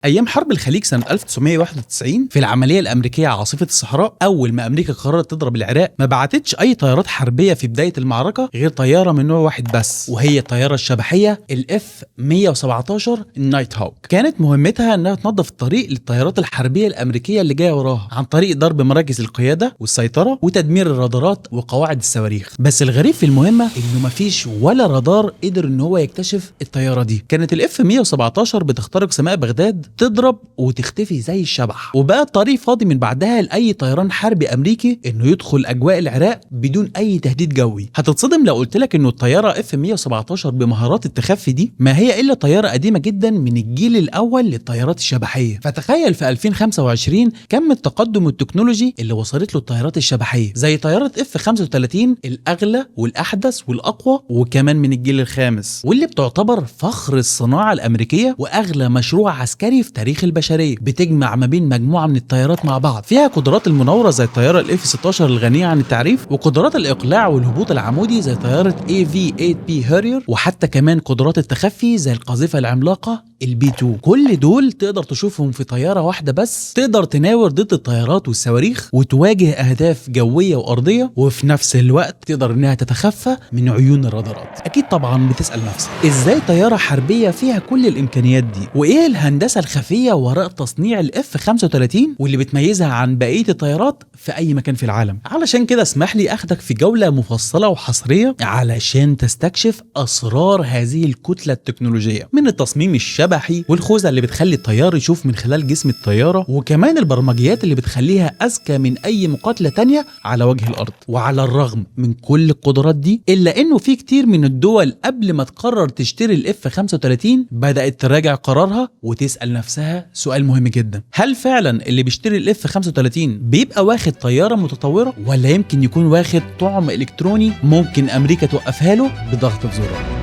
ايام حرب الخليج سنه 1991 في العمليه الامريكيه عاصفه الصحراء، اول ما امريكا قررت تضرب العراق ما بعتتش اي طيارات حربيه في بدايه المعركه غير طياره من نوع واحد بس، وهي الطياره الشبحيه الاف 117 النايت هوك. كانت مهمتها انها تنظف الطريق للطيارات الحربيه الامريكيه اللي جايه وراها عن طريق ضرب مراكز القياده والسيطره وتدمير الرادارات وقواعد الصواريخ. بس الغريب في المهمه انه مفيش ولا رادار قدر ان هو يكتشف الطياره دي. كانت الاف 117 بتخترق سماء بغداد، تضرب وتختفي زي الشبح، وبقى الطريق فاضي من بعدها لاي طيران حربي امريكي انه يدخل اجواء العراق بدون اي تهديد جوي. هتتصدم لو قلت لك انه الطياره اف 117 بمهارات التخفي دي ما هي الا طياره قديمه جدا من الجيل الاول للطيارات الشبحيه. فتخيل في 2025 كم التقدم التكنولوجي اللي وصلت له الطيارات الشبحيه، زي طياره اف 35 الاغلى والاحدث والاقوى وكمان من الجيل الخامس، واللي بتعتبر فخر الصناعه الامريكيه واغلى مشروع عسكري في تاريخ البشريه. بتجمع ما بين مجموعه من الطيارات مع بعض، فيها قدرات المناوره زي الطياره الاف 16 الغنيه عن التعريف، وقدرات الاقلاع والهبوط العمودي زي طياره AV-8B هارير، وحتى كمان قدرات التخفي زي القاذفه العملاقه البي 2. كل دول تقدر تشوفهم في طياره واحده بس، تقدر تناور ضد الطيارات والصواريخ وتواجه اهداف جويه وارضيه، وفي نفس الوقت تقدر انها تتخفى من عيون الرادارات. اكيد طبعا بتسال نفسك ازاي طياره حربيه فيها كل الامكانيات دي، وايه الهندسه الخفيه وراء تصنيع الاف 35 واللي بتميزها عن بقيه الطيارات في اي مكان في العالم. علشان كده اسمح لي اخدك في جوله مفصله وحصريه علشان تستكشف اسرار هذه الكتله التكنولوجيه، من التصميم الشبحي والخوذه اللي بتخلي الطيار يشوف من خلال جسم الطياره، وكمان البرمجيات اللي بتخليها اذكى من اي مقاتله تانية على وجه الارض. وعلى الرغم من كل القدرات دي الا انه في كتير من الدول قبل ما تقرر تشتري الاف 35 بدات تراجع قرارها وتسال نفسها سؤال مهم جدا: هل فعلا اللي بيشتري الاف 35 بيبقى واخد طياره متطوره، ولا يمكن يكون واخد طعم الكتروني ممكن امريكا توقفها له بضغطه زرار؟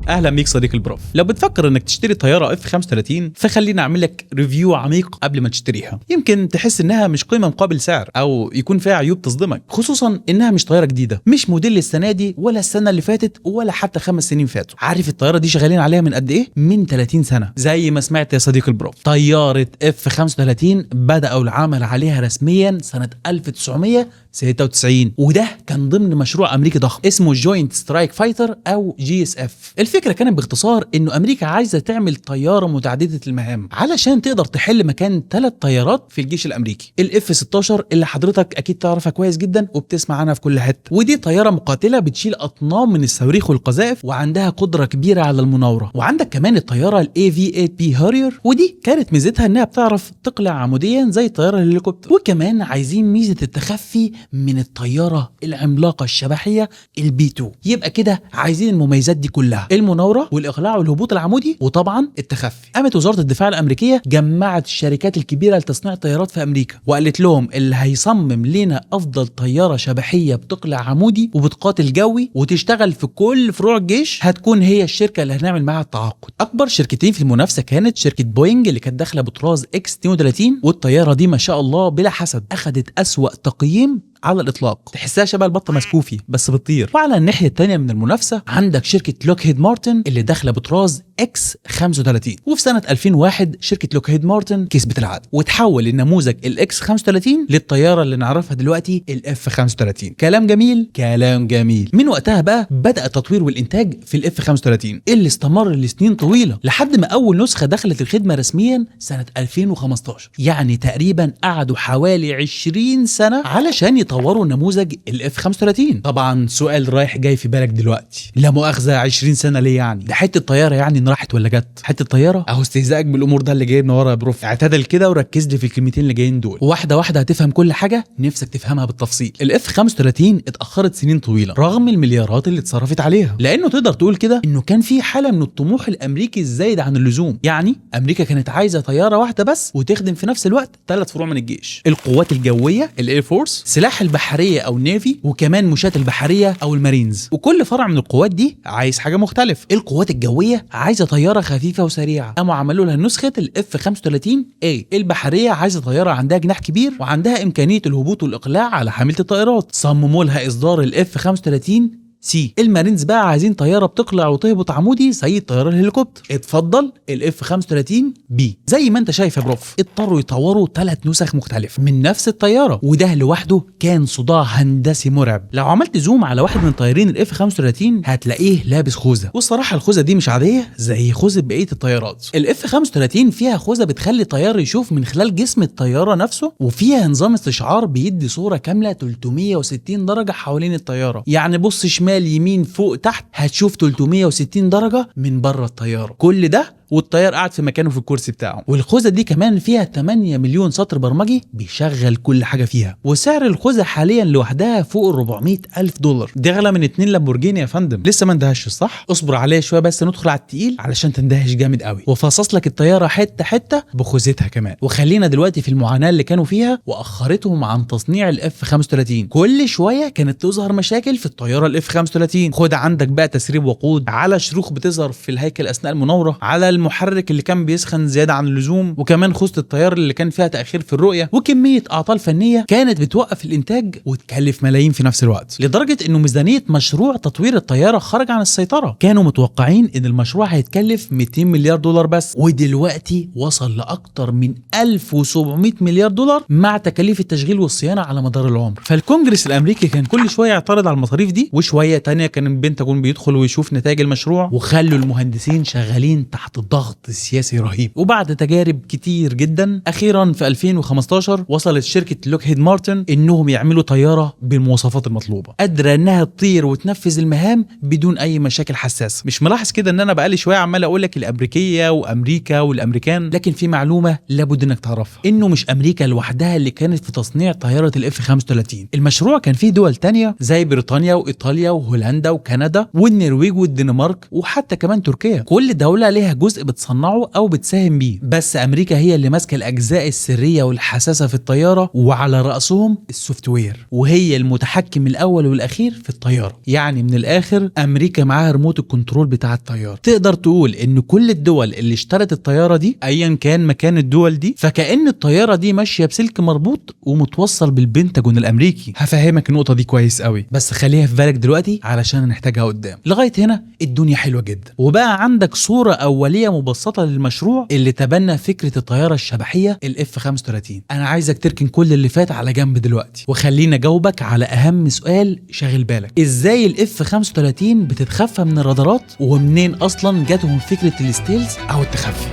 اهلا بيك صديق البروف. لو بتفكر انك تشتري طياره اف 35 فخلينا اعمل لك ريفيو عميق قبل ما تشتريها. يمكن تحس انها مش قيمه مقابل سعر، او يكون فيها عيوب تصدمك، خصوصا انها مش طياره جديده، مش موديل السنه دي ولا السنه اللي فاتت ولا حتى 5 سنين فاتوا. عارف الطياره دي شغالين عليها من قد ايه؟ من 30 سنه، زي ما سمعت يا صديق البروف. طياره اف 35 بداوا العمل عليها رسميا سنه 1996، وده كان ضمن مشروع امريكي ضخم اسمه جوينت سترايك فايتر او GSF. الفكره كانت باختصار انه امريكا عايزه تعمل طياره متعدده المهام علشان تقدر تحل مكان 3 طيارات في الجيش الامريكي: الاف 16 اللي حضرتك اكيد تعرفها كويس جدا وبتسمع عنها في كل حته، ودي طياره مقاتله بتشيل اطنان من الصواريخ والقذائف وعندها قدره كبيره على المناوره. وعندك كمان الطياره AV-8B هارير، ودي كانت ميزتها انها بتعرف تقلع عموديا زي الطياره الهليكوبتر. وكمان عايزين ميزه التخفي من الطياره العملاقه الشبحيه البي 2. يبقى كده عايزين المميزات دي كلها: المناوره والاقلاع والهبوط العمودي وطبعا التخفي. قامت وزاره الدفاع الامريكيه جمعت الشركات الكبيره لتصنيع الطيارات في امريكا وقالت لهم اللي هيصمم لنا افضل طياره شبحيه بتقلع عمودي وبتقاتل جوي وتشتغل في كل فروع الجيش هتكون هي الشركه اللي هنعمل معاها التعاقد. اكبر شركتين في المنافسه كانت شركه بوينج اللي كانت داخله بطراز X-32، والطياره دي ما شاء الله بلا حسد اخذت اسوأ تقييم على الاطلاق، تحسها شبه البطه مسكوفي بس بتطير. وعلى الناحيه الثانيه من المنافسه عندك شركه لوكهيد مارتن اللي داخله بطراز X-35. وفي سنه 2001 شركه لوكهيد مارتن كسبت العقد وتحول النموذج الX-35 للطياره اللي نعرفها دلوقتي الاف 35. كلام جميل كلام جميل. من وقتها بقى بدا التطوير والانتاج في الاف 35 اللي استمر لسنين طويله لحد ما اول نسخه دخلت الخدمه رسميا سنه 2015. يعني تقريبا قعدوا حوالي 20 سنه علشان يطوروا نموذج الاف 35. طبعا سؤال رايح جاي في بالك دلوقتي: لا مؤاخذه 20 سنه ليه يعني؟ ده حته طياره يعني ان راحت ولا جت؟ حته طياره؟ اهو استهزائك بالامور ده اللي جايبنا ورا يا بروف. اعتدل كده وركز لي في الكلمتين اللي جايين دول، واحده واحده هتفهم كل حاجه نفسك تفهمها بالتفصيل. الاف 35 اتاخرت سنين طويله رغم المليارات اللي اتصرفت عليها، لانه تقدر تقول كده انه كان في حاله من الطموح الامريكي الزايد عن اللزوم. يعني امريكا كانت عايزه طياره واحده بس وتخدم في نفس الوقت 3 فروع من الجيش: القوات الجويه الاير فورس، سلاح البحريه او النيفي، وكمان مشاة البحريه او المارينز. وكل فرع من القوات دي عايز حاجه مختلف. القوات الجويه عايزه طياره خفيفه وسريعه، قاموا عملوا لها نسخه الاف 35A. البحريه عايزه طياره عندها جناح كبير وعندها امكانيه الهبوط والاقلاع على حامله الطائرات، صمموا لها اصدار الاف 35 سي. المارينز بقى عايزين طياره بتقلع وتهبط عمودي زي الطياره الهليكوبتر. اتفضل الاف 35 بي. زي ما انت شايف يا بروف، اضطروا يطوروا 3 نسخ مختلفه من نفس الطياره، وده لوحده كان صداع هندسي مرعب. لو عملت زوم على واحد من طيارين الاف 35 هتلاقيه لابس خوذه، والصراحه الخوذه دي مش عاديه زي خوذه بقيه الطيارات. الاف 35 فيها خوذه بتخلي الطيار يشوف من خلال جسم الطياره نفسه، وفيها نظام استشعار بيدي صوره كامله 360 درجه حوالين الطياره. يعني بص شمال يمين فوق تحت هتشوف 360 درجه من بره الطياره. كل ده والطيار قاعد في مكانه في الكرسي بتاعه. والخوذه دي كمان فيها 8 مليون سطر برمجي بيشغل كل حاجه فيها. وسعر الخوذه حاليا لوحدها فوق $400,000. دي اغلى من 2 لامبورجيني يا فندم. لسه ما اندهش صح؟ اصبر عليا شويه بس ندخل على التقيل علشان تندهش جامد قوي، وفصص لك الطياره حته حته بخوذتها كمان. وخلينا دلوقتي في المعاناه اللي كانوا فيها واخرتهم عن تصنيع الاف 35. كل شويه كانت تظهر مشاكل في الطياره الاف 35. خد عندك بقى تسريب وقود، على شروخ بتظهر في الهيكل اثناء المناوره، على المحرك اللي كان بيسخن زياده عن اللزوم، وكمان خوذه الطيار اللي كان فيها تاخير في الرؤيه، وكميه اعطال فنيه كانت بتوقف الانتاج وتكلف ملايين في نفس الوقت، لدرجه انه ميزانيه مشروع تطوير الطياره خرج عن السيطره. كانوا متوقعين ان المشروع هيتكلف 200 مليار دولار بس، ودلوقتي وصل لاكتر من 1700 مليار دولار مع تكاليف التشغيل والصيانه على مدار العمر. فالكونجرس الامريكي كان كل شويه يعترض على المصاريف دي، وشويه تانية كان البنتاجون بيدخل ويشوف نتائج المشروع، وخلوا المهندسين شغالين تحت ضغط سياسي رهيب. وبعد تجارب كتير جدا، اخيرا في 2015 وصلت شركه لوكهيد مارتن انهم يعملوا طياره بالمواصفات المطلوبه، قادره انها تطير وتنفذ المهام بدون اي مشاكل حساسه. مش ملاحظ كده ان انا بقالي شويه عمال اقول لك الامريكيه وامريكا والامريكان؟ لكن في معلومه لابد انك تعرفها، انه مش امريكا لوحدها اللي كانت في تصنيع طياره الاف 35. المشروع كان فيه دول تانية زي بريطانيا وايطاليا وهولندا وكندا والنرويج والدنمارك وحتى كمان تركيا. كل دوله ليها جزء بتصنعه او بتساهم بيه، بس امريكا هي اللي ماسكه الاجزاء السريه والحساسه في الطياره، وعلى راسهم السوفت وير، وهي المتحكم الاول والاخير في الطياره. يعني من الاخر امريكا معاها ريموت الكنترول بتاع الطياره. تقدر تقول ان كل الدول اللي اشترت الطياره دي ايا كان مكان الدول دي، فكأن الطياره دي ماشيه بسلك مربوط ومتوصل بالبنتاجون الامريكي. هفهمك النقطه دي كويس قوي، بس خليها في بالك دلوقتي علشان هنحتاجها قدام. لغايه هنا الدنيا حلوه جدا، وبقى عندك صوره اوليه مبسطه للمشروع اللي تبنى فكره الطياره الشبحيه الاف 35. انا عايزك تركن كل اللي فات على جنب دلوقتي، وخلينا اجاوبك على اهم سؤال شاغل بالك: ازاي الاف 35 بتتخفى من الرادارات، ومنين اصلا جاتهم فكره الستيلز او التخفي؟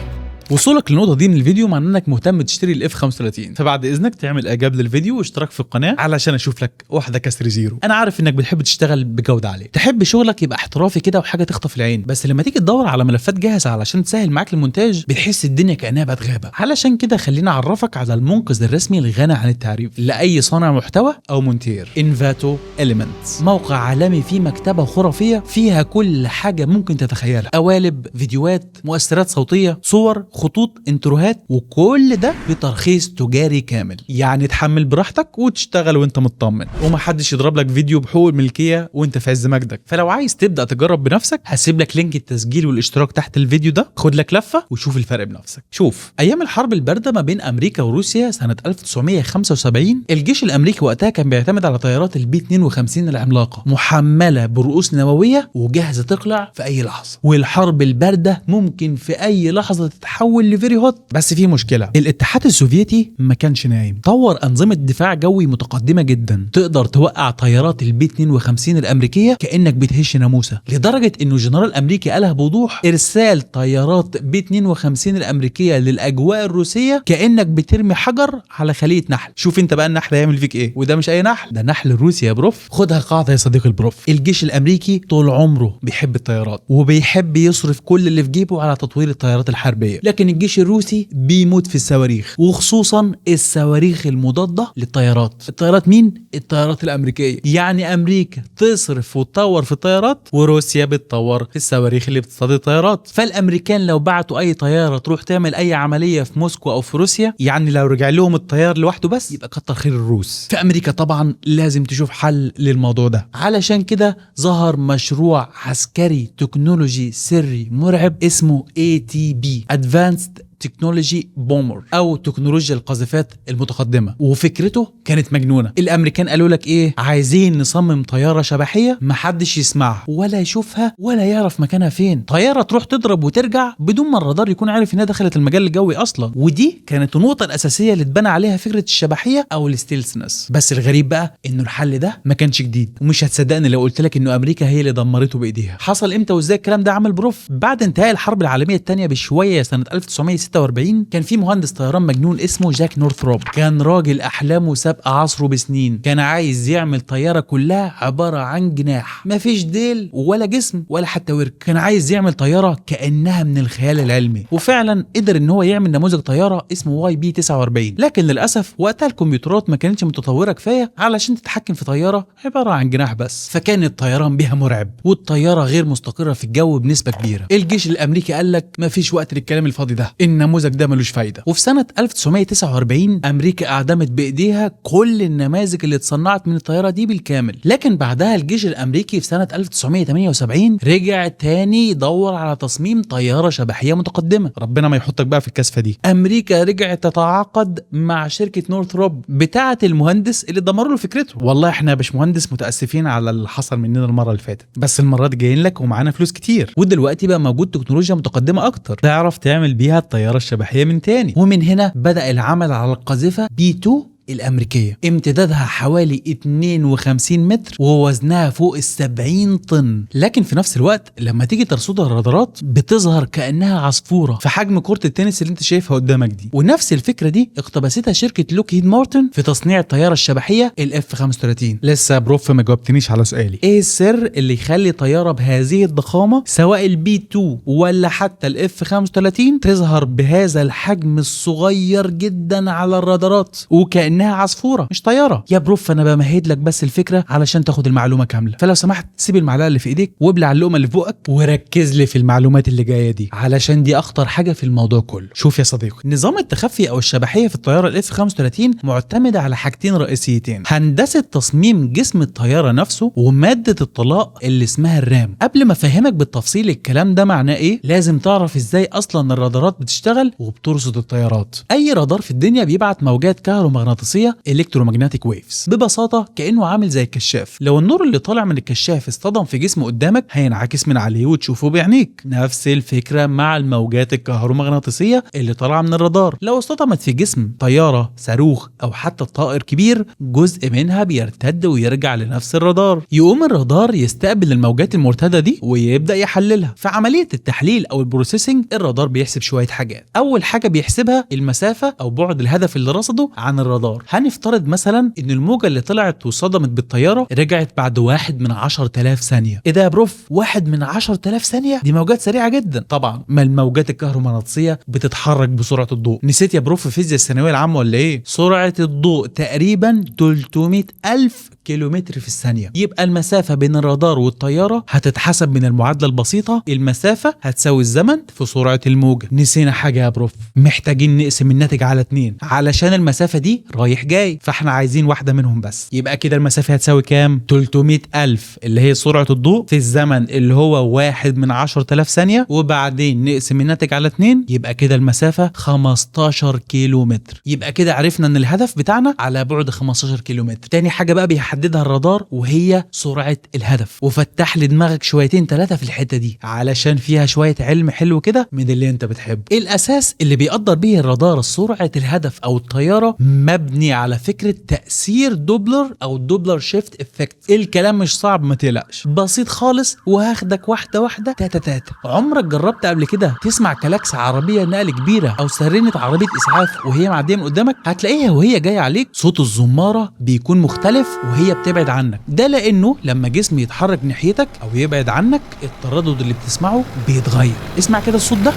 وصولك للنقطه دي من الفيديو معناه انك مهتم تشتري الاف 35، فبعد اذنك تعمل اعجاب للفيديو واشتراك في القناه علشان اشوف لك واحده كسر زيرو. انا عارف انك بتحب تشتغل بجوده عاليه، تحب شغلك يبقى احترافي كده وحاجه تخطف العين، بس لما تيجي تدور على ملفات جاهزه علشان تسهل معاك المونتاج بتحس الدنيا كانها بقت غابه. علشان كده خليني اعرفك على المنقذ الرسمي الغني عن التعريف لاي صانع محتوى او مونتير: انفاتو اليمنتس. موقع عالمي فيه مكتبه خرافيه فيها كل حاجه ممكن تتخيلها: قوالب، فيديوهات، مؤثرات صوتيه، صور، خطوط، انتروهات، وكل ده بترخيص تجاري كامل. يعني تحمل براحتك وتشتغل وانت مطمن، ومحدش يضرب لك فيديو بحقوق الملكيه وانت في عز مجدك. فلو عايز تبدا تجرب بنفسك هسيب لك لينك التسجيل والاشتراك تحت الفيديو ده، خد لك لفه وشوف الفرق بنفسك. شوف، ايام الحرب البارده ما بين امريكا وروسيا سنه 1975 الجيش الامريكي وقتها كان بيعتمد على طيارات البي 52 العملاقه، محمله برؤوس نوويه وجاهزه تقلع في اي لحظه. والحرب البارده ممكن في اي لحظه تتحول لفيري هوت. بس في مشكله: الاتحاد السوفيتي ما كانش نايم، طور انظمه دفاع جوي متقدمه جدا تقدر توقع طيارات البي 52 الامريكيه كانك بتهش ناموسه، لدرجه انه جنرال امريكي قالها بوضوح: ارسال طيارات بي 52 الامريكيه للاجواء الروسيه كانك بترمي حجر على خليه نحل. شوف انت بقى النحل هيعمل فيك ايه، وده مش اي نحل، ده نحل روسي يا بروف. خدها قاعده يا صديقي البروف: الجيش الامريكي طول عمره بيحب الطيارات وبيحب يصرف كل اللي في جيبه على تطوير الطيارات الحربيه، لكن الجيش الروسي بيموت في الصواريخ، وخصوصا الصواريخ المضاده للطيارات. الطيارات مين؟ الطيارات الامريكيه. يعني امريكا تصرف وتطور في الطيارات، وروسيا بتطور في الصواريخ اللي بتصطاد الطيارات. فالامريكان لو بعتوا اي طياره تروح تعمل اي عمليه في موسكو او في روسيا، يعني لو رجع لهم الطيار لوحده بس، يبقى كتر خير الروس. في امريكا طبعا لازم تشوف حل للموضوع ده، علشان كده ظهر مشروع عسكري تكنولوجي سري مرعب اسمه ATB Advanced تكنولوجي بومر او تكنولوجيا القاذفات المتقدمه. وفكرته كانت مجنونه. الامريكان قالوا لك ايه؟ عايزين نصمم طياره شبحيه محدش يسمعها ولا يشوفها ولا يعرف مكانها فين، طياره تروح تضرب وترجع بدون ما الرادار يكون عارف انها دخلت المجال الجوي اصلا. ودي كانت النقطه الاساسيه اللي اتبنى عليها فكره الشبحيه او الستيلثنس. بس الغريب بقى انه الحل ده ما كانش جديد، ومش هتصدقني لو قلت لك انه امريكا هي اللي دمرته بايديها. حصل امتى وازاي الكلام ده عمل بروف؟ بعد انتهاء الحرب العالميه الثانيه بشويه سنه 1946 كان في مهندس طيران مجنون اسمه جاك نورثروب. كان راجل احلامه سابقه عصره بسنين. كان عايز يعمل طياره كلها عباره عن جناح، مفيش ديل ولا جسم ولا حتى ورك. كان عايز يعمل طياره كانها من الخيال العلمي، وفعلا قدر ان هو يعمل نموذج طياره اسمه واي بي 49. لكن للاسف وقتها الكمبيوترات ما كانتش متطوره كفايه علشان تتحكم في طياره عباره عن جناح بس، فكان الطيران بيها مرعب والطياره غير مستقره في الجو بنسبه كبيره. الجيش الامريكي قال لك مفيش وقت للكلام الفاضي ده، النموذج ده ملوش فايده. وفي سنه 1949 امريكا اعدمت بايديها كل النماذج اللي اتصنعت من الطياره دي بالكامل. لكن بعدها الجيش الامريكي في سنه 1978 رجع تاني يدور على تصميم طياره شبحيه متقدمه. ربنا ما يحطك بقى في الكسفه دي. امريكا رجعت تتعاقد مع شركه نورثروب بتاعه المهندس اللي دمروا له فكرته. والله احنا يا باشمهندس متاسفين على اللي حصل مننا المره اللي فاتت، بس المره دي جايين لك ومعانا فلوس كتير، ودلوقتي بقى موجود تكنولوجيا متقدمه اكتر تعرف تعمل بيها الطياره الشبحيه من تاني. ومن هنا بدا العمل على القاذفه بي 2 الأمريكية. امتدادها حوالي 52 متر ووزنها فوق 70 طن. لكن في نفس الوقت لما تيجي ترصدها الرادارات بتظهر كأنها عصفورة في حجم كرة التنس اللي انت شايفها قدامك دي. ونفس الفكرة دي اقتبستها شركة لوكهيد مارتن في تصنيع الطيارة الشبحية الاف 35. لسه بروف ما جاوبتنيش على سؤالي، ايه السر اللي يخلي طيارة بهذه الضخامة سواء البي 2 ولا حتى الاف 35 تظهر بهذا الحجم الصغير جدا على الرادارات وكأن انها عصفوره مش طياره؟ يا بروف انا بمهد لك بس الفكره علشان تاخد المعلومه كامله، فلو سمحت سيب المعلقه اللي في ايديك وابلع اللقمه اللي في بقك وركز لي في المعلومات اللي جايه دي علشان دي اخطر حاجه في الموضوع كله. شوف يا صديقي، نظام التخفي او الشبحيه في الطياره الاف 35 معتمده على حاجتين رئيسيتين: هندسه تصميم جسم الطياره نفسه وماده الطلاء اللي اسمها الرام. قبل ما افهمك بالتفصيل الكلام ده معناه ايه، لازم تعرف ازاي اصلا الرادارات بتشتغل وبترصد الطيارات. اي رادار في الدنيا بيبعت موجات كهرومغناطيسيه الكترومagnetic ويفز. ببساطه كانه عامل زي الكشاف. لو النور اللي طالع من الكشاف اصطدم في جسم قدامك هينعكس من عليه وتشوفه بعينيك. نفس الفكره مع الموجات الكهرومغناطيسيه اللي طالعه من الرادار. لو اصطدمت في جسم طياره، صاروخ او حتى طائر كبير جزء منها بيرتد ويرجع لنفس الرادار. يقوم الرادار يستقبل الموجات المرتده دي ويبدا يحللها. في عمليه التحليل او البروسيسنج الرادار بيحسب شويه حاجات. اول حاجه بيحسبها المسافه او بعد الهدف اللي رصده عن الرادار. هنفترض مثلا ان الموجه اللي طلعت وصدمت بالطياره رجعت بعد 1 من 10,000 ثانيه. ايه ده يا بروف؟ 1 من 10,000 ثانيه؟ دي موجات سريعه جدا. طبعا ما الموجات الكهرومغناطيسيه بتتحرك بسرعه الضوء. نسيت يا بروف في فيزياء الثانويه العامه ولا ايه؟ سرعه الضوء تقريبا 300,000 كيلومتر في الثانيه. يبقى المسافه بين الرادار والطياره هتتحسب من المعادله البسيطه: المسافه هتساوي الزمن في سرعه الموجه. نسينا حاجه يا بروف، محتاجين نقسم الناتج على 2 علشان المسافه دي رايح جاي، فاحنا عايزين واحده منهم بس. يبقى كده المسافه هتساوي كام؟ 300,000 اللي هي سرعه الضوء في الزمن اللي هو 1 من 10,000 ثانيه، وبعدين نقسم الناتج على 2 يبقى كده المسافه 15 كيلومتر. يبقى كده عرفنا ان الهدف بتاعنا على بعد 15 كيلومتر. تاني حاجه بقى بيحددها الرادار وهي سرعه الهدف. وفتح لي دماغك شويتين 3 في الحته دي علشان فيها شويه علم حلو كده من اللي انت بتحبه. الاساس اللي بيقدر بيه الرادار سرعه الهدف او الطياره مبني على فكره تاثير دوبلر او دوبلر شيفت افكت. الكلام مش صعب ما تقلقش، بسيط خالص وهاخدك واحده واحده تاتا تاتا. عمرك جربت قبل كده تسمع كلاكس عربيه نقل كبيره او سرينه عربيه اسعاف وهي معديه من قدامك؟ هتلاقيها وهي جايه عليك صوت الزماره بيكون مختلف وهي بتبعد عنك. ده لانه لما جسم يتحرك ناحيتك او يبعد عنك التردد اللي بتسمعه بيتغير. اسمع كده الصوت ده،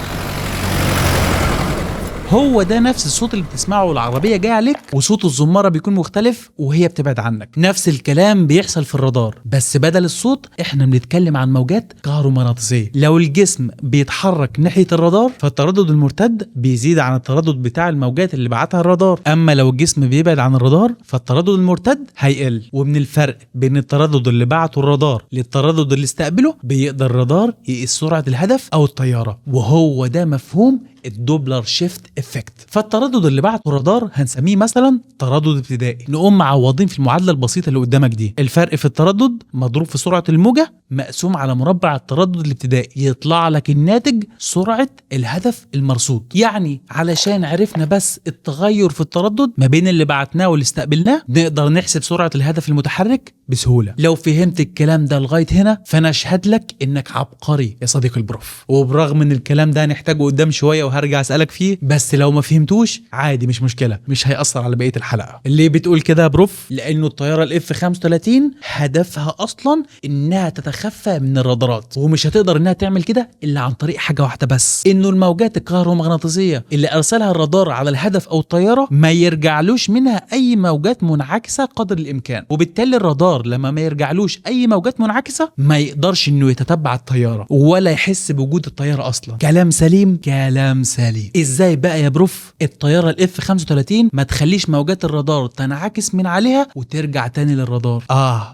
هو ده نفس الصوت اللي بتسمعه والعربيه جايه عليك، وصوت الزماره بيكون مختلف وهي بتبعد عنك. نفس الكلام بيحصل في الرادار، بس بدل الصوت احنا بنتكلم عن موجات كهرومغناطيسيه. لو الجسم بيتحرك ناحيه الرادار فالتردد المرتد بيزيد عن التردد بتاع الموجات اللي بعتها الرادار، اما لو الجسم بيبعد عن الرادار فالتردد المرتد هيقل. ومن الفرق بين التردد اللي بعته الرادار للتردد اللي استقبله بيقدر الرادار يقيس سرعه الهدف او الطياره، وهو ده مفهوم الدوبلر شيفت افكت. فالتردد اللي بعته الرادار هنسميه مثلا تردد ابتدائي. نقوم معوضين في المعادله البسيطه اللي قدامك دي، الفرق في التردد مضروب في سرعه الموجه مقسوم على مربع التردد الابتدائي، يطلع لك الناتج سرعه الهدف المرصود. يعني علشان عرفنا بس التغير في التردد ما بين اللي بعتناه واللي استقبلناه نقدر نحسب سرعه الهدف المتحرك بسهوله. لو فهمت الكلام ده لغايه هنا فانا اشهد لك انك عبقري يا صديقي البروف. وبرغم ان الكلام ده هنحتاجه قدام شويه وهرجع اسالك فيه، بس لو ما فهمتوش عادي مش مشكله، مش هيأثر على بقيه الحلقه. اللي بتقول كده يا بروف لانه الطياره الاف 35 هدفها اصلا انها تتخفى من الرادارات، ومش هتقدر انها تعمل كده الا عن طريق حاجه واحده بس، انه الموجات الكهرومغناطيسيه اللي ارسلها الرادار على الهدف او الطياره ما يرجعلوش منها اي موجات منعكسه قدر الامكان. وبالتالي الرادار لما ما يرجعلوش اي موجات منعكسه ما يقدرش انه يتتبع الطياره ولا يحس بوجود الطياره اصلا. كلام سليم، كلام سليم. ازاي بقى يا بروف الطياره الاف 35 ما تخليش موجات الرادار تنعكس من عليها وترجع تاني للرادار؟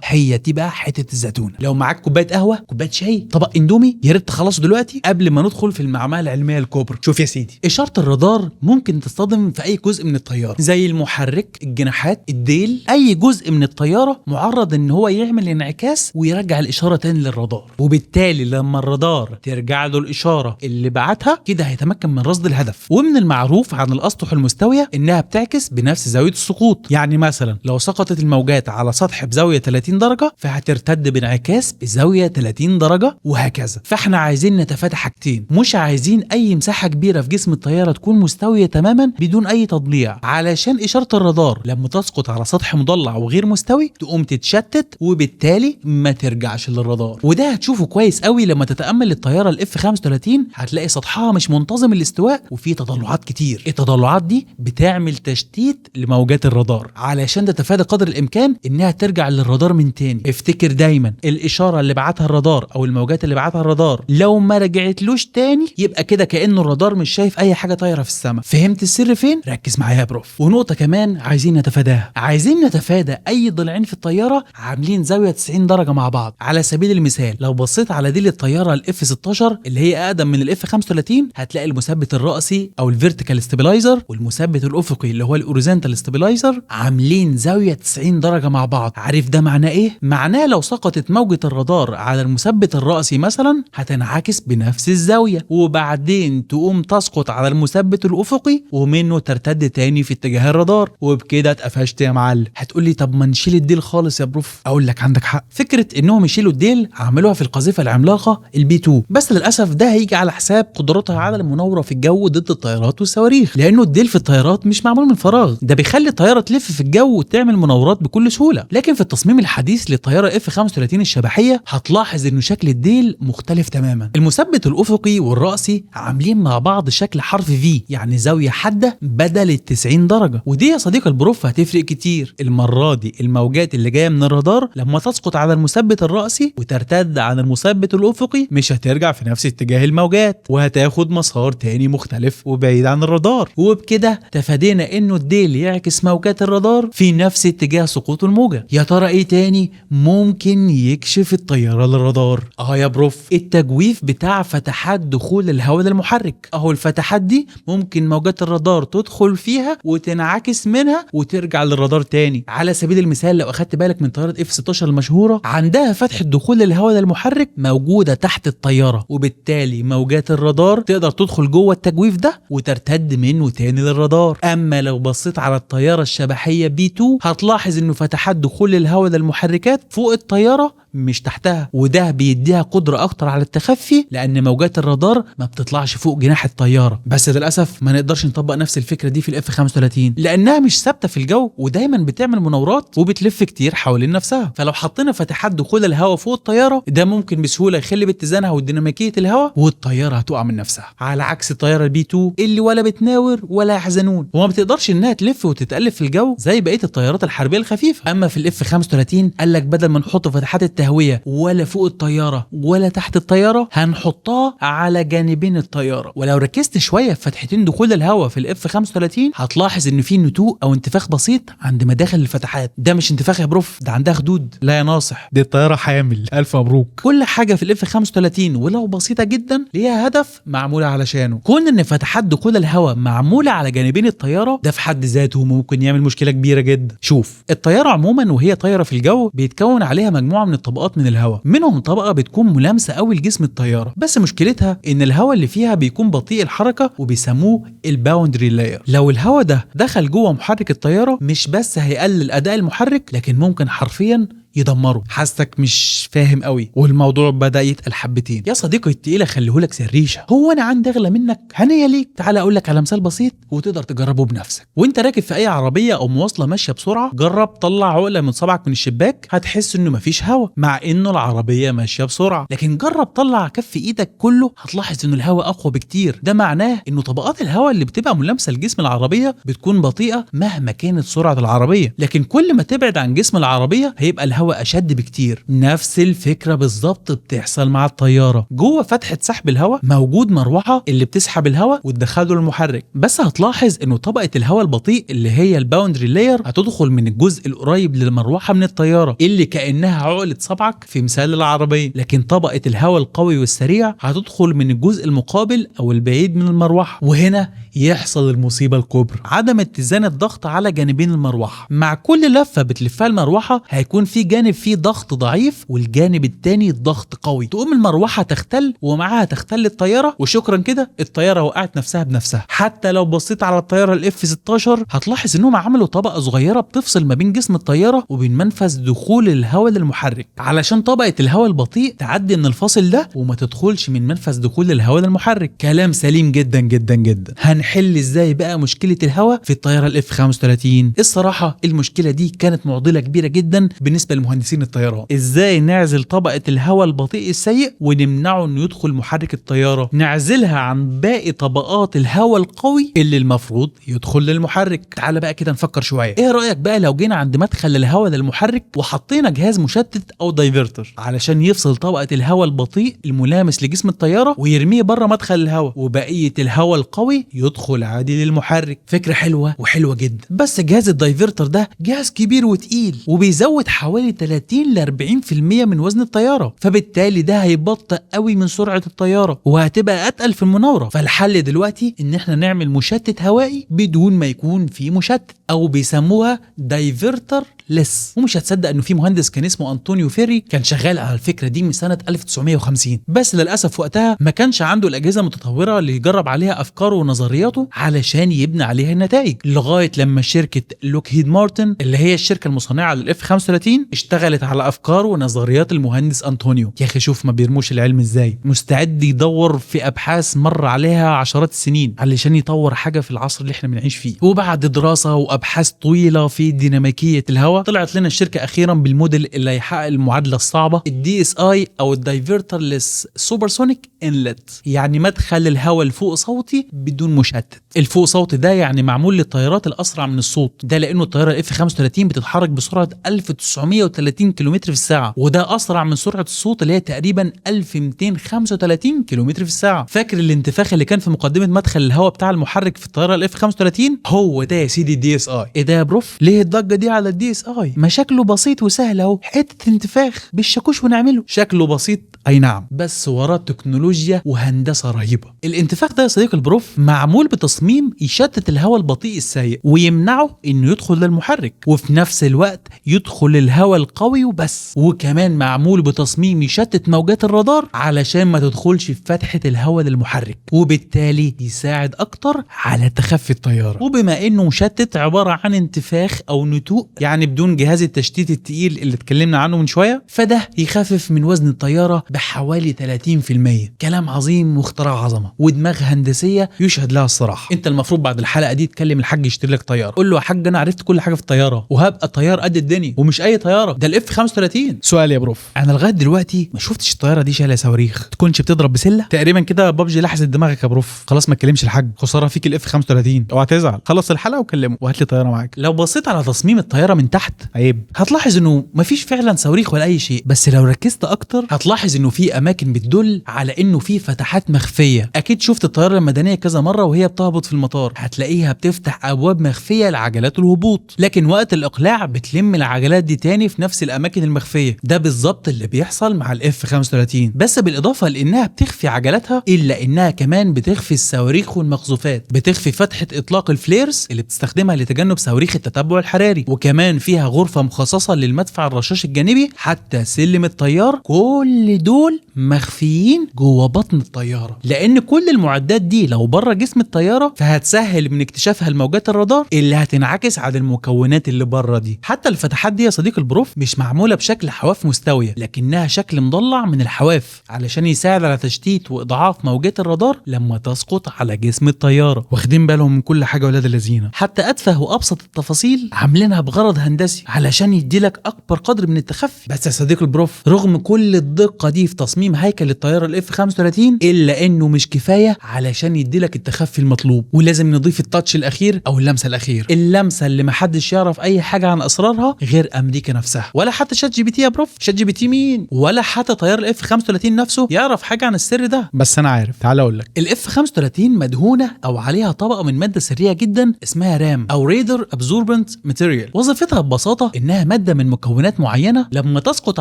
هي دي بقى حته الزيتونه. لو معاك كوبايه قهوه، كوبايه شاي، طبق اندومي، يا ريت تخلصوا دلوقتي قبل ما ندخل في المعمعه العلميه الكبرى. شوف يا سيدي، اشاره الرادار ممكن تصطدم في اي جزء من الطياره زي المحرك، الجناحات، الديل. اي جزء من الطياره معرض ان هو يعمل انعكاس ويرجع الاشاره تاني للرادار، وبالتالي لما الرادار ترجع له الاشاره اللي بعتها كده هيتمكن من رصد الهدف. ومن المعروف عن الاسطح المستويه انها بتعكس بنفس زاويه السقوط. يعني مثلا لو سقطت الموجات على سطح بزاويه 30 درجه فهترتد بانعكاس بزاويه 30 درجه وهكذا. فاحنا عايزين نتفادى حاجتين، مش عايزين اي مساحه كبيره في جسم الطياره تكون مستويه تماما بدون اي تضليع، علشان اشاره الرادار لما تسقط على سطح مضلع وغير مستوي تقوم تتشتت وبالتالي ما ترجعش للرادار. وده هتشوفه كويس قوي لما تتامل الطياره الاف 35. هتلاقي سطحها مش منتظم الاستواء وفيه تضلعات كتير. التضلعات دي بتعمل تشتيت لموجات الرادار علشان تتفادى قدر الامكان انها ترجع للرادار من تاني. افتكر دايما الاشاره اللي بعتها الرادار او الموجات اللي بعتها الرادار لو ما رجعتلوش تاني يبقى كده كانه الرادار مش شايف اي حاجه طايره في السماء. فهمت السر فين؟ ركز معايا يا بروف. ونقطه كمان عايزين نتفاداها، عايزين نتفادى اي ضلعين في الطياره عاملين زاويه 90 درجه مع بعض. على سبيل المثال لو بصيت على ديل الطياره الاف 16 اللي هي اقدم من الاف 35 هتلاقي المثبت الرأسي او الفيرتيكال ستابلايزر والمثبت الافقي اللي هو الاوريزونتال ستابلايزر عاملين زاويه 90 درجه مع بعض. عارف ده معناه ايه؟ معناه لو سقطت موجه الرادار على المثبت الرأسي مثلا هتنعكس بنفس الزاويه وبعدين تقوم تسقط على المثبت الافقي ومنه ترتد تاني في اتجاه الرادار، وبكده اتقفشت يا معلم. هتقولي طب ما نشيل الديل خالص يا بروف. اقول لك عندك حق، فكره انهم يشيلوا الديل عملوها في القذيفه العملاقه البي 2، بس للاسف ده هيجي على حساب قدرتها على المناوره في الجو ضد الطيارات والصواريخ، لانه الديل في الطيارات مش معمول من فراغ، ده بيخلي الطياره تلف في الجو وتعمل مناورات بكل سهوله. لكن في التصميم الحديث للطياره اف 35 الشبحيه هتلاحظ انه شكل الديل مختلف تماما. المثبت الافقي والرأسي عاملين مع بعض شكل حرف في، يعني زاويه حاده بدل ال 90 درجه. ودي يا صديقي البروف هتفرق كتير. المره دي الموجات اللي جايه من الرادار لما تسقط على المثبت الرأسي وترتد عن المثبت الافقي مش هترجع في نفس اتجاه الموجات وهتاخد مسار تاني مختلف وبعيد عن الرادار، وبكده تفادينا انه الديل يعكس موجات الرادار في نفس اتجاه سقوط الموجه. يا ترى ايه تاني ممكن يكشف الطياره للرادار؟ يا بروف التجويف بتاع فتحات دخول الهواء للمحرك. الفتحات دي ممكن موجات الرادار تدخل فيها وتنعكس منها وترجع للرادار تاني. على سبيل المثال لو اخدت بالك من طياره اف 16 المشهوره عندها فتحه دخول الهواء للمحرك موجوده تحت الطياره، وبالتالي موجات الرادار تقدر تدخل جوه التجويف ده وترتد منه تاني للرادار. اما لو بصيت على الطياره الشبحيه بي 2 هتلاحظ انه فتحات دخول الهواء للمحركات فوق الطياره مش تحتها، وده بيديها قدرة اكتر على التخفي لان موجات الرادار ما بتطلعش فوق جناح الطيارة. بس للاسف ما نقدرش نطبق نفس الفكرة دي في الاف 35 لانها مش ثابتة في الجو ودايما بتعمل مناورات وبتلف كتير حوالين نفسها. فلو حطينا فتحات دخول الهواء فوق الطيارة ده ممكن بسهولة يخلي باتزانها وديناميكية الهواء والطيارة هتقع من نفسها، على عكس الطيارة البي 2 اللي ولا بتناور ولا يحزنون وما بتقدرش انها تلف وتتألف في الجو زي بقية الطيارات الحربية الخفيفة. اما في الاف 35 قال لك بدل ما نحط فتحات التهوية ولا فوق الطيارة ولا تحت الطيارة، هنحطها على جانبين الطيارة. ولو ركزت شوية في فتحتين دخول الهواء في الاف 35 هتلاحظ ان في نتوء او انتفاخ بسيط عند مداخل الفتحات. ده مش انتفاخ يا بروف، ده عندها خدود. لا يا ناصح، دي الطيارة حامل. الف مبروك. كل حاجة في الاف 35 ولو بسيطة جدا ليها هدف معمولة علشانه. كون ان فتحات دخول الهواء معمولة على جانبين الطيارة ده في حد ذاته ممكن يعمل مشكلة كبيرة جدا. شوف، الطيارة عموما وهي طايرة في الجو بيتكون عليها مجموعة من الطبقات من الهواء، منهم طبقة بتكون ملامسة قوي لجسم الطيارة، بس مشكلتها ان الهواء اللي فيها بيكون بطيء الحركة وبيسموه الباوندري لاير. لو الهواء ده دخل جوه محرك الطيارة مش بس هيقلل اداء المحرك، لكن ممكن حرفيا يدمره. حاسك مش فاهم قوي والموضوع بدأ يتقل حبتين. يا صديقي التقيلة خليهولك سريشة، هو انا عندي اغلى منك؟ هنية ليك. تعال اقول لك على مثال بسيط وتقدر تجربه بنفسك. وانت راكب في اي عربية او مواصلة ماشية بسرعة، جرب طلع عقلة من صبعك من الشباك، هتحس انه مفيش هوا مع انه العربية ماشية بسرعة. لكن جرب طلع كف ايدك كله، هتلاحظ انه الهوا اقوى بكتير. ده معناه انه طبقات الهواء اللي بتبقى ملامسة لجسم العربية بتكون بطيئة مهما كانت سرعة العربية، لكن كل ما تبعد عن جسم العربية هيبقى الهواء اشد بكتير. نفس الفكرة بالظبط بتحصل مع الطيارة. جوه فتحة سحب الهواء موجود مروحة اللي بتسحب الهواء وتدخله المحرك، بس هتلاحظ انه طبقة الهواء البطيء اللي هي الباوندري لاير هتدخل من الجزء القريب للمروحة من الطيارة اللي كأنها عقلة صبعك في مثال العربية، لكن طبقة الهواء القوي والسريع هتدخل من الجزء المقابل او البعيد من المروحة. وهنا يحصل المصيبة الكبرى، عدم اتزان الضغط على جانبين المروحة. مع كل لفة بتلفها المروحة هيكون في جانب فيه ضغط ضعيف والجانب التاني ضغط قوي، تقوم المروحة تختل ومعاها تختل الطيارة، وشكرا كده الطيارة وقعت نفسها بنفسها. حتى لو بصيت على الطيارة الاف 16 هتلاحظ انهم عملوا طبقة صغيرة بتفصل ما بين جسم الطيارة وبين منفذ دخول الهواء للمحرك، علشان طبقة الهواء البطيء تعدي من الفاصل ده وما تدخلش من منفذ دخول الهواء للمحرك. كلام سليم جدا جدا جدا. هنحل ازاي بقى مشكلة الهواء في الطيارة الاف 35؟ الصراحة المشكلة دي كانت معضلة كبيرة جدا بالنسبة لمهندسين الطيران. ازاي نعزل طبقة الهواء البطيء السيء ونمنعه انه يدخل محرك الطيارة، نعزلها عن باقي طبقات الهواء القوي اللي المفروض يدخل للمحرك. تعال بقى كده نفكر شوية. ايه رأيك بقى لو جينا عند مدخل الهواء للمحرك وحطينا جهاز مشتت او دايفرتر علشان يفصل طبقة الهواء البطيء الملامس لجسم الطيارة ويرميه بره مدخل الهواء، وبقية الهواء القوي يدخل عادي للمحرك؟ فكرة حلوة وحلوة جدا، بس جهاز الدايفرتر ده جهاز كبير وتقيل وبيزود حوالي 30 ل 40% من وزن الطيارة، فبالتالي ده هيبطئ قوي من سرعة الطيارة وهتبقى اتقل في المناورة. فالحل دلوقتي ان احنا نعمل مشتت هوائي بدون ما يكون فيه مشتت، او بيسموها دايفرتر لس. ومش هتصدق انه في مهندس كان اسمه أنطونيو فيري كان شغال على الفكرة دي من سنة 1950، بس للأسف وقتها ما كانش عنده الأجهزة المتطورة اللي يجرب عليها أفكاره ونظرياته علشان يبني عليها النتائج، لغاية لما شركة لوكهيد مارتن اللي هي الشركة المصنعة للاف 35 اشتغلت على أفكار ونظريات المهندس أنطونيو. يا أخي شوف ما بيرموش العلم ازاي، مستعد يدور في أبحاث مر عليها عشرات السنين علشان يطور حاجة في العصر اللي احنا بنعيش فيه. وبعد دراسة وأبحاث طويلة في ديناميكية الهواء طلعت لنا الشركة أخيرا بالموديل اللي هيحقق المعادلة الصعبة، الدي اس اي او الدايفرترلس سوبرسونيك انلت، يعني مدخل الهواء الفوق صوتي بدون مشتت. الفوق صوتي ده يعني معمول للطيارات الأسرع من الصوت، ده لأنه الطيارة الاف 35 بتتحرك بسرعة 1930 كم في الساعة، وده أسرع من سرعة الصوت اللي هي تقريبا 1235 كم في الساعة. فاكر الانتفاخ اللي كان في مقدمة مدخل الهواء بتاع المحرك في الطيارة الاف 35؟ هو ده يا سيدي الدي اس اي. ايه ده يا بروف؟ ليه الضجة دي على الدي اس اي؟ ما شكله بسيط وسهل اهو، حتة انتفاخ بالشاكوش ونعمله. شكله بسيط اي نعم، بس وراه تكنولوجيا وهندسة رهيبة. الانتفاخ ده يا صديق البروف معمول بتصميم يشتت الهواء البطيء السيء ويمنعه انه يدخل للمحرك، وفي نفس الوقت يدخل الهواء القوي وبس. وكمان معمول بتصميم يشتت موجات الرادار علشان ما تدخلش في فتحة الهواء للمحرك، وبالتالي يساعد اكتر على تخفي الطيارة. وبما انه مشتت عبارة عن انتفاخ او نتوء يعني بدون جهاز التشتيت التقيل اللي اتكلمنا عنه من شوية، فده يخفف من وزن الطيارة بحوالي 30%. كلام عظيم واختراع عظمة ودماغ هندسية يشهد لها الصراحة. انت المفروض بعد الحلقة دي تكلم الحاج يشتري لك طيارة، قول له يا حاج انا عرفت كل حاجة في الطيارة وهبقى طيار قد الدنيا، ومش اي طيارة طياره، ده الاف 35. سؤال يا بروف، انا لغايه دلوقتي ما شفتش الطياره دي شايله صواريخ، تكونش بتضرب بسله تقريبا كده؟ ببجي لحست دماغك يا بروف، خلاص ما تكلمش الحاج، خساره فيك الاف 35. اوعى تزعل، خلص الحلقه وكلمه وهات لي طياره معاك. لو بصيت على تصميم الطياره من تحت عيب، هتلاحظ انه مفيش فعلا صواريخ ولا اي شيء، بس لو ركزت اكتر هتلاحظ انه في اماكن بتدل على انه في فتحات مخفيه. اكيد شفت الطياره المدنيه كذا مره وهي بتهبط في المطار، هتلاقيها بتفتح ابواب مخفيه لعجلات الهبوط، لكن وقت الاقلاع بتلم العجلات دي تاني في نفس الاماكن المخفيه. ده بالظبط اللي بيحصل مع الاف 35، بس بالاضافه لانها بتخفي عجلاتها الا انها كمان بتخفي الصواريخ والمقذوفات، بتخفي فتحه اطلاق الفليرز اللي بتستخدمها لتجنب صواريخ التتبع الحراري، وكمان فيها غرفه مخصصه للمدفع الرشاش الجانبي، حتى سلم الطيار. كل دول مخفيين جوه بطن الطياره، لان كل المعدات دي لو بره جسم الطياره فهتسهل من اكتشافها الموجات الرادار اللي هتنعكس على المكونات اللي بره دي. حتى الفتحات دي يا صديق البروف مش معموله بشكل حواف مستويه، لكنها شكل مضلع من الحواف علشان يساعد على تشتيت واضعاف موجات الرادار لما تسقط على جسم الطياره. واخدين بالهم من كل حاجه ولاد الذين، حتى اتفه وابسط التفاصيل عاملينها بغرض هندسي علشان يديلك اكبر قدر من التخفي. بس يا صديق البروف، رغم كل الدقه دي في تصميم هيكل الطياره الاف 35 الا انه مش كفايه علشان يديلك التخفي المطلوب، ولازم نضيف التاتش الاخير او اللمسه الاخير، اللمسه اللي محدش يعرف اي حاجه عن اسرارها غير امريكا نفسها، ولا حتى شات جي بي تي يا بروف. شات جي بي تي مين؟ ولا حتى طيار الاف 35 نفسه يعرف حاجه عن السر ده. بس انا عارف، تعال اقول لك. الاف 35 مدهونه او عليها طبقه من ماده سريه جدا اسمها رام او ريدر ابزوربنت ماتيريال. وظيفتها ببساطه انها ماده من مكونات معينه لما تسقط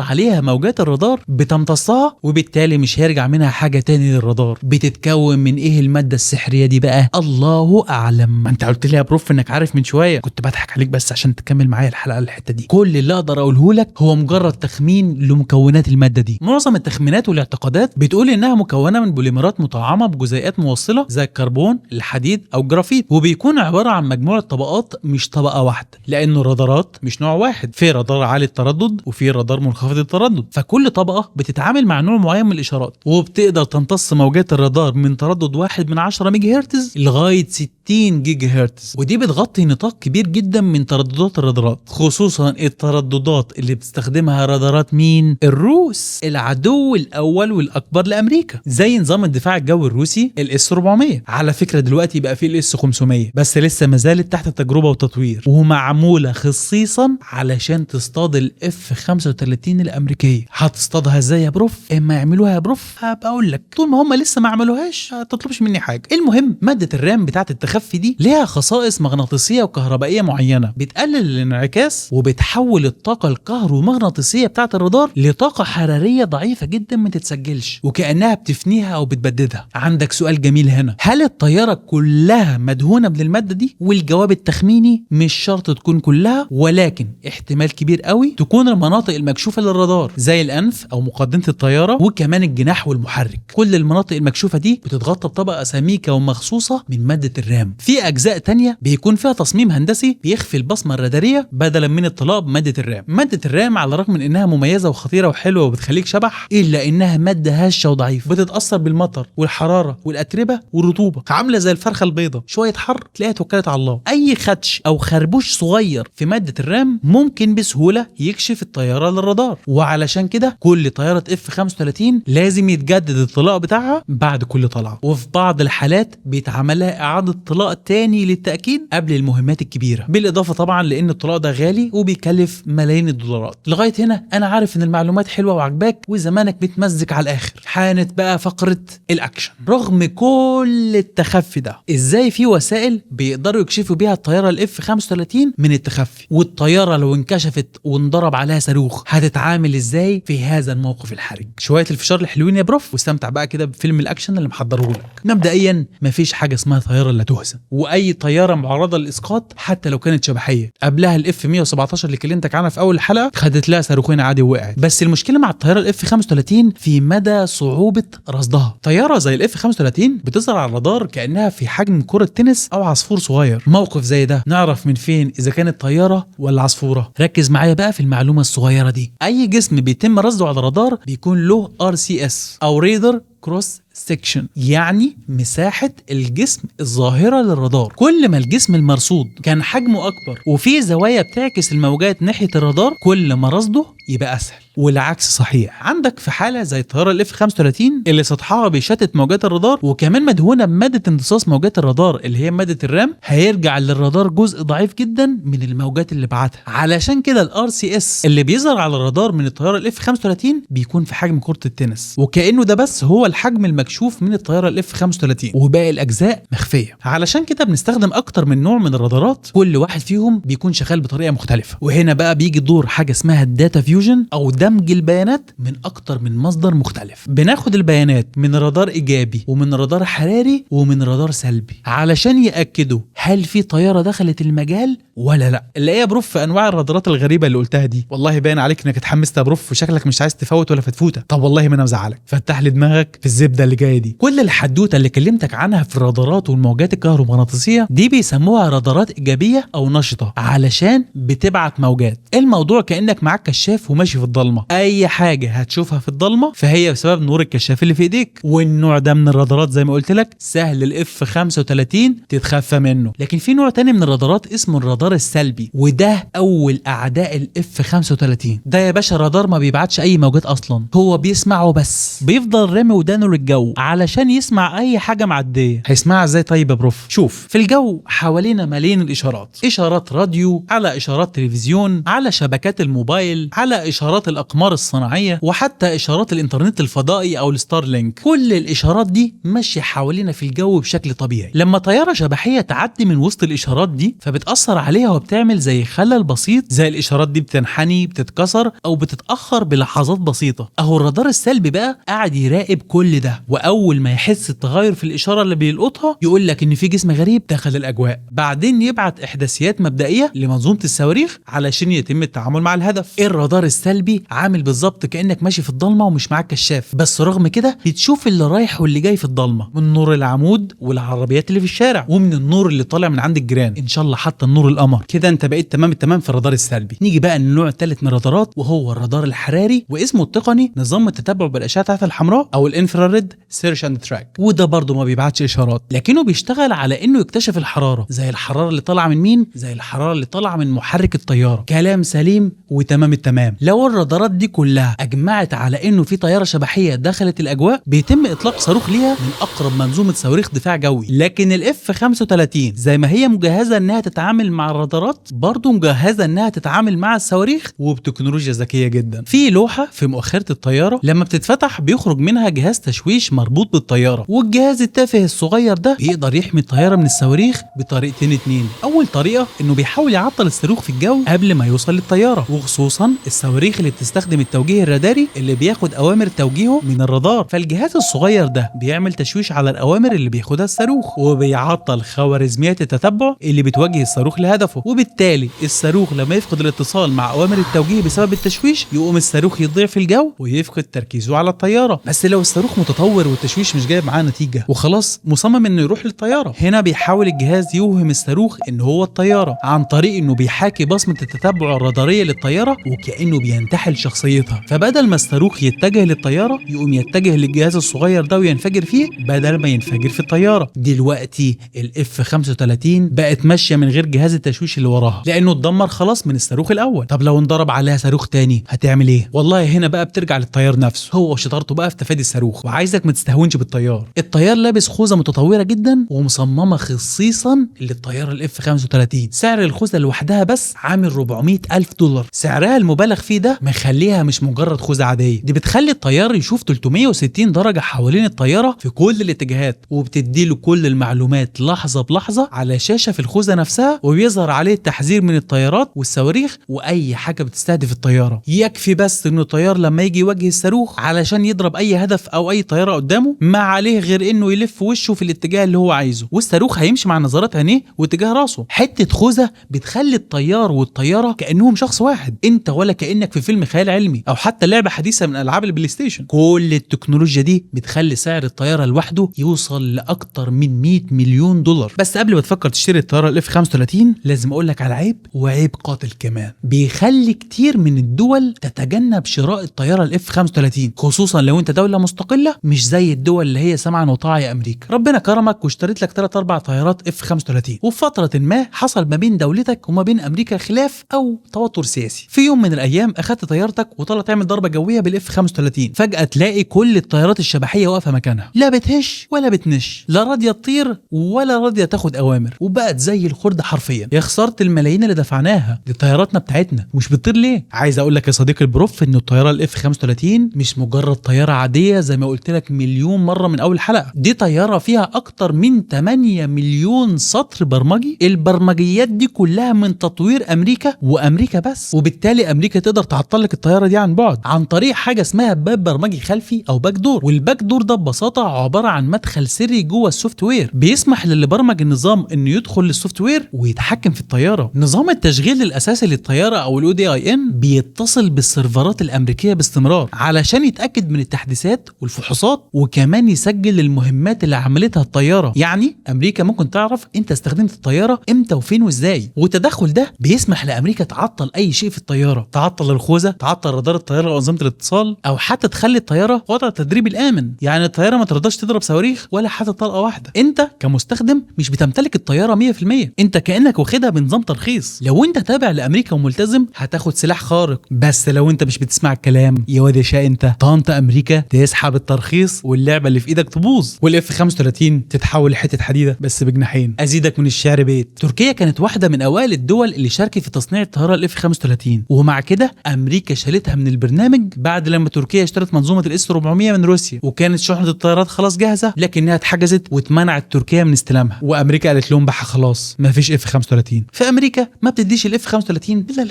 عليها موجات الرادار بتمتصها، وبالتالي مش هيرجع منها حاجه تاني للرادار. بتتكون من ايه الماده السحريه دي بقى؟ الله اعلم. ما انت قلت لي يا بروف انك عارف من شويه، كنت بضحك عليك بس عشان تكمل معايا الحلقه الحته دي. كل اللي اقدر اقوله لك هو مجرد تخمين لمكونات الماده دي. معظم التخمينات والاعتقادات بتقول انها مكونه من بوليمرات مطعمه بجزيئات موصله زي الكربون، الحديد او الجرافيت، وبيكون عباره عن مجموعه طبقات مش طبقه واحده، لانه الرادارات مش نوع واحد، في رادار عالي التردد وفي رادار منخفض التردد، فكل طبقه بتتعامل مع نوع معين من الاشارات، وبتقدر تمتص موجات الرادار من تردد 1/10 ميجا هرتز لغايه 60 جيجا هرتز، ودي بتغطي نطاق كبير جدا من ترددات الرادارات، خصوصا الترددات اللي بتستخدمها رادارات مين؟ الروس، العدو الاول والاكبر لامريكا، زي نظام الدفاع الجوي الروسي الاس 400. على فكره دلوقتي بقى فيه الاس 500 بس لسه ما زالت تحت تجربه وتطوير، ومعموله خصيصا علشان تصطاد الاف 35 الامريكيه. هتصطادها ازاي يا بروف؟ اما يعملوها يا بروف هبقى اقول لك، طول ما هم لسه ما عملوهاش ما تطلبش مني حاجه. المهم، ماده الرام بتاعه التخفي دي ليها خصائص مغناطيسيه وكهربائيه معينه بتقلل الانعكاس وبتحول الطاقه الكهرومغناطيسيه بتاعه الرادار لطاقه حراريه ضعيفه جدا ما تتسجلش، وكانها بتفنيها او بتبددها. عندك سؤال جميل هنا، هل الطياره كلها مدهونه بالماده دي؟ والجواب التخميني مش شرط تكون كلها، ولكن احتمال كبير قوي تكون المناطق المكشوفه للرادار زي الانف او مقدمه الطياره وكمان الجناح والمحرك. كل المناطق المكشوفه دي بتتغطى بطبقه سميكه ومخصوصه من ماده الرام. في اجزاء تانية بيكون فيها تصميم هندسي بيخفي البصمه الراداريه بدلا من اطلاق بماده الرام. ماده الرام على الرغم من انها مميزه وخطيره وحلوه وبتخليك شبح، الا انها ماده هشه وضعيفه، بتتاثر بالمطر والحراره والاتربه والرطوبه، عامله زي الفرخه البيضاء، شويه حر تلاقيها توكلت على الله. اي خدش او خربوش صغير في ماده الرام ممكن بسهوله يكشف الطياره للرادار، وعلشان كده كل طياره اف 35 لازم يتجدد الطلاء بتاعها بعد كل طلعه، وفي بعض الحالات بيتعمل لها اعاده طلاء تاني للتاكيد قبل المهمات الكبيره، بالاضافه طبعا لان الطلاء ده غالي وبيكلف ملايين الدولارات. لغايه هنا انا عارف ان المعلومات حلوه وعجباك وزمانك بتمزج على الاخر. حانت بقى فقره الاكشن. رغم كل التخفي ده، ازاي في وسائل بيقدروا يكشفوا بيها الطياره الاف 35 من التخفي؟ والطياره لو انكشفت وانضرب عليها صاروخ هتتعامل ازاي في هذا الموقف الحرج؟ شويه الفشار الحلوين يا بروف، واستمتع بقى كده بفيلم الاكشن اللي محضره لك. مبدئيا مفيش حاجه اسمها طياره لا تهزم، واي طياره معرضه للاسقاط حتى لو كانت شبحيه. قبلها الاف 117 اللي كلمتك عنها في اول الحلقه خدت لها صاروخين عادي ووقعت. بس المشكله مع الطياره الاف 35 في مدى صعوبه رصدها. طياره زي الاف 35 بتظهر على الرادار كانها في حجم كره تنس او عصفور صغير. موقف زي ده نعرف من فين اذا كانت طياره ولا عصفوره؟ ركز معايا بقى في المعلومه الصغيره دي. اي جسم بيتم رصده على الرادار بيكون له RCS او ريدر كروس سيكشن، يعني مساحة الجسم الظاهرة للرادار. كل ما الجسم المرصود كان حجمه أكبر وفيه زوايا بتعكس الموجات ناحية الرادار، كل ما رصده يبقى أسهل. والعكس صحيح، عندك في حالة زي الطيارة الاف 35 اللي سطحها بيشتت موجات الرادار وكمان مدهونة بمادة امتصاص موجات الرادار اللي هي مادة الرام، هيرجع للرادار جزء ضعيف جدا من الموجات اللي بعتها. علشان كده الار سي اس اللي بيظهر على الرادار من الطيارة الاف 35 بيكون في حجم كرة التنس، وكأنه ده بس هو الحجم المكشوف من الطيارة الاف 35 وباقي الأجزاء مخفية. علشان كده بنستخدم أكتر من نوع من الرادارات، كل واحد فيهم بيكون شغال بطريقة مختلفة. وهنا بقى بيجي دور حاجة اسمها الداتا فيوجن أو دمج البيانات من أكتر من مصدر مختلف. بناخد البيانات من رادار إيجابي ومن رادار حراري ومن رادار سلبي علشان يأكدوا هل في طيارة دخلت المجال ولا لا. اللي هي بروف في انواع الرادارات الغريبه اللي قلتها دي. والله باين عليك انك اتحمست يا بروف وشكلك مش عايز تفوت ولا فتفوته. طب والله ما انا مزعلك، فتح لي دماغك في الزبده اللي جايه دي. كل الحدوته اللي كلمتك عنها في الرادارات والموجات الكهرومغناطيسيه دي بيسموها رادارات ايجابيه او نشطه علشان بتبعت موجات. الموضوع كانك معاك كشاف وماشي في الضلمه، اي حاجه هتشوفها في الضلمه فهي بسبب نور الكشاف اللي في ايديك. والنوع ده من الرادارات زي ما قلت لك سهل الاف 35 تتخفى منه. لكن في نوع تاني من الرادارات اسمه الرادار السلبي، وده اول اعداء الاف 35. ده يا باشا رادار ما بيبعتش اي موجات اصلا، هو بيسمعه بس، بيفضل رامي ودانه للجو علشان يسمع اي حاجه معديه. هيسمعها ازاي طيب يا بروف؟ شوف، في الجو حوالينا ملايين الاشارات، اشارات راديو، على اشارات تلفزيون، على شبكات الموبايل، على اشارات الاقمار الصناعيه، وحتى اشارات الانترنت الفضائي او الستار لينك. كل الاشارات دي ماشيه حوالينا في الجو بشكل طبيعي. لما طياره شبحيه تعدي من وسط الاشارات دي فبتاثر عليها وبتعمل زي خلل بسيط، زي الاشارات دي بتنحني، بتتكسر او بتتاخر بلحظات بسيطه. اهو الرادار السلبي بقى قاعد يراقب كل ده، واول ما يحس التغير في الاشاره اللي بيلقطها يقول لك ان في جسم غريب دخل الاجواء، بعدين يبعت احداثيات مبدئيه لمنظومه الصواريخ علشان يتم التعامل مع الهدف. الرادار السلبي عامل بالظبط كانك ماشي في الضلمه ومش معاك كشاف، بس رغم كده بتشوف اللي رايح واللي جاي في الضلمه، من نور العمود والعربيات اللي في الشارع، ومن النور اللي طالع من عند الجيران، ان شاء الله حتى النور القمر. كده انت بقيت تمام التمام في الرادار السلبي. نيجي بقى للنوع الثالث من الرادارات وهو الرادار الحراري، واسمه التقني نظام التتبع بالاشعه الحمراء او الانفراريد سيرش اند تراك. وده برضه ما بيبعتش اشارات، لكنه بيشتغل على انه يكتشف الحراره، زي الحراره اللي طالعه من مين؟ زي الحراره اللي طالعه من محرك الطياره. كلام سليم وتمام التمام. لو الرادارات دي كلها اجمعت على انه في طياره شبحيه دخلت الاجواء بيتم اطلاق صاروخ ليها من اقرب منظومه صواريخ دفاع جوي. لكن الاف 35 زي ما هي مجهزه انها تتعامل مع الرادارات، برضه مجهزه انها تتعامل مع الصواريخ وبتكنولوجيا ذكيه جدا. في لوحه في مؤخره الطياره لما بتتفتح بيخرج منها جهاز تشويش مربوط بالطياره، والجهاز التافه الصغير ده بيقدر يحمي الطياره من الصواريخ بطريقتين اتنين. اول طريقه انه بيحاول يعطل الصاروخ في الجو قبل ما يوصل للطياره، وخصوصا الصواريخ اللي بتستخدم التوجيه الراداري اللي بياخد اوامر توجيهه من الرادار. فالجهاز الصغير ده بيعمل تشويش على الاوامر اللي بياخدها الصاروخ، وبيعطل خوارزميات التتبع اللي بتوجه الصاروخ لهدفه. وبالتالي الصاروخ لما يفقد الاتصال مع اوامر التوجيه بسبب التشويش يقوم الصاروخ يضيع في الجو ويفقد تركيزه على الطياره. بس لو الصاروخ متطور والتشويش مش جايب معاه نتيجه وخلاص مصمم انه يروح للطياره، هنا بيحاول الجهاز يوهم الصاروخ ان هو الطياره عن طريق انه بيحاكي بصمه التتبع الراداريه للطياره وكانه بينتحل شخصيتها. فبدل ما الصاروخ يتجه للطياره يقوم يتجه للجهاز الصغير ده وينفجر فيه بدل ما ينفجر في الطياره. دلوقتي الاف 35 بقت ماشيه من غير جهاز التشويش اللي وراها لانه اتدمر خلاص من الصاروخ الاول. طب لو انضرب عليها صاروخ تاني هتعمل ايه؟ والله هنا بقى بترجع للطيار نفسه، هو وشطارته بقى في تفادي الصاروخ. وعايزك ما تستهونش بالطيار، الطيار لابس خوذه متطوره جدا ومصممه خصيصا للطياره الاف 35. سعر الخوذه لوحدها بس عامل $400,000. سعرها المبالغ فيه ده مخليها مش مجرد خوذه عاديه، دي بتخلي الطيار يشوف 360 درجه حوالين الطياره في كل الاتجاهات، وبتديله كل المعلومات لحظه بلحظه على شاشه في الخوذه نفسها، وبيظهر عليه التحذير من الطيارات والصواريخ واي حاجه بتستهدف الطياره. يكفي بس انه الطيار لما يجي يوجه الصاروخ علشان يضرب اي هدف او اي طياره قدامه ما عليه غير انه يلف وشه في الاتجاه اللي هو عايزه، والصاروخ هيمشي مع نظرات عينيه واتجاه راسه. حته خوذه بتخلي الطيار والطياره كانهم شخص واحد، انت ولا كانك في فيلم خيال علمي او حتى لعبه حديثه من العاب البلاي ستيشن. كل التكنولوجيا دي بتخلي سعر الطياره لوحده يوصل لاكتر من $100 مليون. بس قبل بتفكر تشتري الطياره الاف 35 لازم اقول لك على عيب، وعيب قاتل كمان، بيخلي كتير من الدول تتجنب شراء الطياره الاف 35، خصوصا لو انت دوله مستقله مش زي الدول اللي هي سمعا وطاعه يا امريكا. ربنا كرمك واشتريت لك 3 4 طيارات اف 35، وفي فتره ما حصل ما بين دولتك وما بين امريكا خلاف او توتر سياسي. في يوم من الايام اخدت طيارتك وطلع تعمل ضربه جويه بالاف 35، فجاه تلاقي كل الطيارات الشبحيه واقفه مكانها، لا بتهش ولا بتنش، لا راضيه تطير ولا راضيه تاخد اوامر، وبقت زي الخرده حرفيا. يا خساره الملايين اللي دفعناها، دي طياراتنا بتاعتنا مش بتطير ليه؟ عايز اقول لك يا صديقي البروف ان الطياره الاف 35 مش مجرد طياره عاديه زي ما قلت لك مليون مره من اول حلقه، دي طياره فيها اكتر من 8 مليون سطر برمجي. البرمجيات دي كلها من تطوير امريكا وامريكا بس، وبالتالي امريكا تقدر تعطل لك الطياره دي عن بعد عن طريق حاجه اسمها باب برمجي خلفي او باك دور. والباك دور ده ببساطه عباره عن مدخل سري جوه السوفت وير بيسمح للي برمج النظام انه يدخل للسوفت وير ويتحكم في الطياره. نظام التشغيل الاساسي للطياره او الاو دي اي ان بيتصل بالسيرفرات الامريكيه باستمرار علشان يتاكد من التحديثات والفحوصات، وكمان يسجل المهمات اللي عملتها الطياره. يعني امريكا ممكن تعرف انت استخدمت الطياره امتى وفين وازاي، والتدخل ده بيسمح لامريكا تعطل اي شيء في الطياره، تعطل الخوذه، تعطل رادار الطياره وانظمه الاتصال، او حتى تخلي الطياره في وضع تدريبي الامن. يعني الطياره ما تقدرش تضرب صواريخ ولا حتى طلقه واحده. انت كمستخدم مش بتمتلك الطياره 100%، انت كانك واخدها بنظام ترخيص. لو انت تابع لامريكا وملتزم هتاخد سلاح خارق، بس لو انت مش بتسمع الكلام يا واد يا شاء انت طنط امريكا تسحب الترخيص واللعبه اللي في ايدك تبوظ، والاف 35 تتحول لحته حديده بس بجناحين. ازيدك من الشعر بيت، تركيا كانت واحده من اوائل الدول اللي شاركت في تصنيع الطياره الاف 35، ومع كده امريكا شالتها من البرنامج بعد لما تركيا اشترت منظومه الاس 400 من روسيا، وكانت شحنه الطيارات خلاص جاهزه لكنها اتحجزت واتمنعت تركيا من استلامها، وامريكا قالت لهم بقى خلاص ما فيش اف 35. في امريكا ما بتديش الاف 35 الا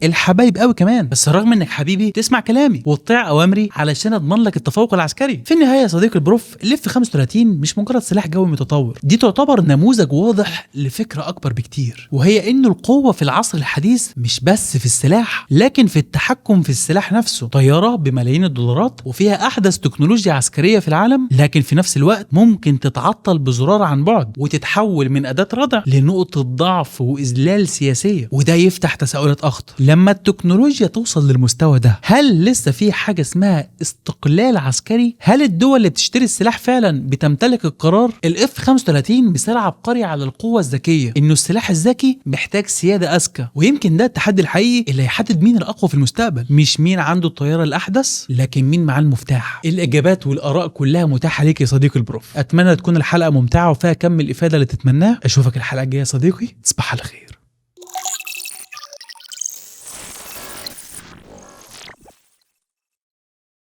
الحبايب قوي كمان، بس رغم انك حبيبي تسمع كلامي وتطيع اوامري علشان اضمن لك التفوق العسكري. في النهايه يا صديقي البروف، الاف 35 مش مجرد سلاح جوي متطور، دي تعتبر نموذج واضح لفكره اكبر بكتير، وهي انه القوه في العصر الحديث مش بس في السلاح لكن في التحكم في السلاح نفسه. طياره بملايين الدولارات وفيها احدث تكنولوجيا عسكريه في العالم، لكن في نفس الوقت ممكن تتعطل بزرار عن بعد وتتحول من اداه ردع لنقطه ضعف واذلال سياسيه. وده يفتح تساؤلات اخطر، لما التكنولوجيا توصل للمستوى ده هل لسه في حاجه اسمها استقلال عسكري؟ هل الدول اللي بتشتري السلاح فعلا بتمتلك القرار؟ الاف 35 مثال عبقري على القوه الذكيه، انه السلاح الذكي محتاج سياده اذكى، ويمكن ده التحدي الحقيقي اللي هيحدد مين الاقوى في المستقبل، مش مين عنده الطياره الاحدث لكن مين معاه المفتاح. الاجابات والاراء كلها متاحه ليك يا صديقي البروف. اتمنى تكون الحلقه ممتعه وفيها كم الافاده اللي تتمناه. اشوفك الحلقه الجايه يا صديقي، تصبح على خير.